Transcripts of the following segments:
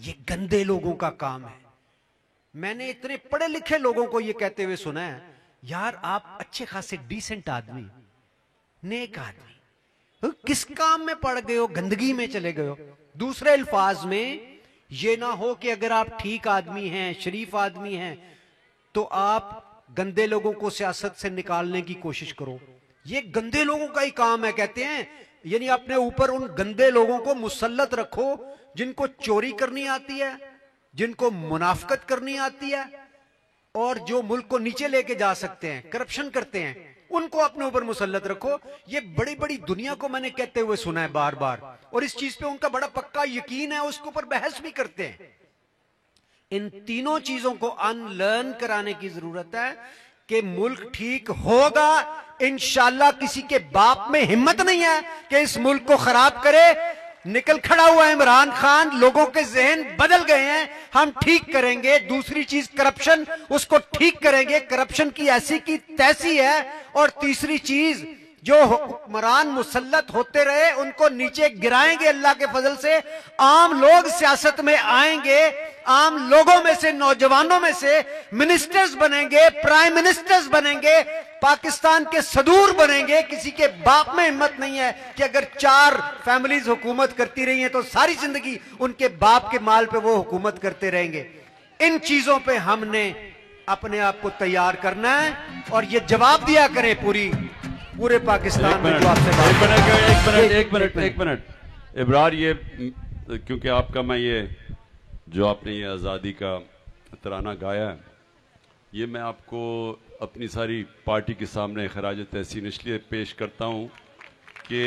ये गंदे लोगों का काम है। मैंने इतने पढ़े लिखे लोगों को ये कहते हुए सुना है, यार आप अच्छे खासे डिसेंट आदमी, नेक आदमी, तो किस काम में पड़ गए हो, गंदगी में चले गए हो। दूसरे अल्फाज में ये ना हो कि अगर आप ठीक आदमी हैं, शरीफ आदमी हैं, तो आप गंदे लोगों को सियासत से निकालने की कोशिश करो। ये गंदे लोगों का ही काम है, कहते हैं। यानी अपने ऊपर उन गंदे लोगों को मुसल्लत रखो जिनको चोरी करनी आती है, जिनको मुनाफकत करनी आती है, और जो मुल्क को नीचे लेके जा सकते हैं, करप्शन करते हैं, उनको अपने ऊपर मुसल्लत रखो। ये बड़ी बड़ी दुनिया को मैंने कहते हुए सुना है बार बार, और इस चीज पे उनका बड़ा पक्का यकीन है, उसके ऊपर बहस भी करते हैं। इन तीनों चीजों को अनलर्न कराने की जरूरत है कि मुल्क ठीक होगा इंशाल्लाह। किसी के बाप में हिम्मत नहीं है कि इस मुल्क को खराब करे। निकल खड़ा हुआ है इमरान खान, लोगों के जहन बदल गए हैं, हम ठीक करेंगे। दूसरी चीज करप्शन, उसको ठीक करेंगे, करप्शन की ऐसी की तैसी है। और तीसरी चीज, जो हुक्मरान मुसल्लत होते रहे उनको नीचे गिराएंगे अल्लाह के फजल से। आम लोग सियासत में आएंगे, आम लोगों में से, नौजवानों में से मिनिस्टर्स बनेंगे, प्राइम मिनिस्टर्स बनेंगे, पाकिस्तान के सदूर बनेंगे। किसी के बाप में हिम्मत नहीं है कि अगर 4 फैमिलीज हुकूमत करती रही हैं तो सारी जिंदगी उनके बाप के माल पे वो हुकूमत करते रहेंगे। इन चीजों पे हमने अपने आप को तैयार करना है, और ये जवाब दिया करें पूरे पाकिस्तान में जो आपसे एक मिनट इब्रार, ये क्योंकि आपका मैं ये जो आपने ये आज़ादी का तराना गाया है, ये मैं आपको अपनी सारी पार्टी के सामने खराज तहसीन इसलिए पेश करता हूँ कि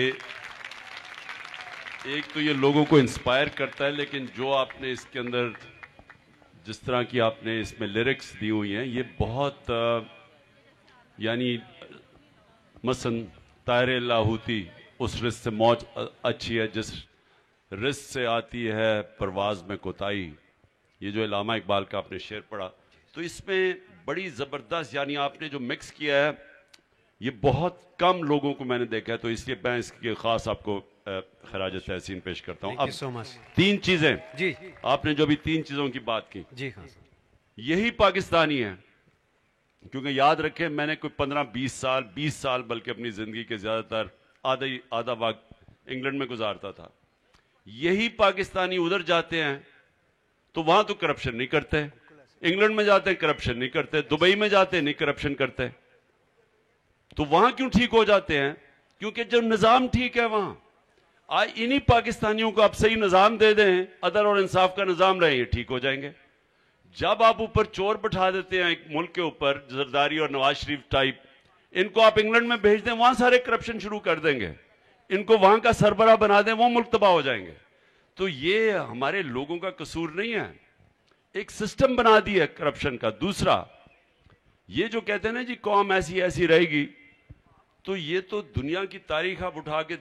एक तो ये लोगों को इंस्पायर करता है, लेकिन जो आपने इसके अंदर जिस तरह की आपने इसमें लिरिक्स दी हुई हैं, ये बहुत यानी मसन तायरे लाहूती, उस रिस्क से मौज अच्छी है जिस रिस्क से आती है परवाज में कोताही। ये जो इलामा इकबाल का आपने शेर पढ़ा, तो इसमें बड़ी ज़बरदस्त, यानी आपने जो मिक्स किया है, ये बहुत कम लोगों को मैंने देखा है, तो इसलिए मैं इसके खास आपको खराज तहसीन पेश करता हूँ। अब 3 चीजें जी, आपने जो भी 3 चीजों की बात की जी, हाँ, यही पाकिस्तानी है। क्योंकि याद रखें, मैंने कोई 15-20 साल 20 साल बल्कि अपनी जिंदगी के ज्यादातर आधा वक्त इंग्लैंड में गुजारता था। यही पाकिस्तानी उधर जाते हैं तो वहां तो करप्शन नहीं करते, इंग्लैंड में जाते हैं करप्शन नहीं करते, दुबई में जाते हैं नहीं करप्शन करते, तो वहां क्यों ठीक हो जाते हैं? क्योंकि जो निजाम ठीक है वहां। आज इन्हीं पाकिस्तानियों को आप सही निजाम दे दें, अदल और इंसाफ का निजाम रहे, ये ठीक हो जाएंगे। जब आप ऊपर चोर बैठा देते हैं एक मुल्क के ऊपर, जरदारी और नवाज शरीफ टाइप, इनको आप इंग्लैंड में भेज दें, वहां सारे करप्शन शुरू कर देंगे, इनको वहां का सरबराह बना दें, वो मुल्क तबाह हो जाएंगे। तो ये हमारे लोगों का कसूर नहीं है, एक सिस्टम बना दिया करप्शन का। दूसरा, ये जो कहते हैं ना जी कौम ऐसी ऐसी रहेगी, तो ये तो दुनिया की तारीख आप उठा के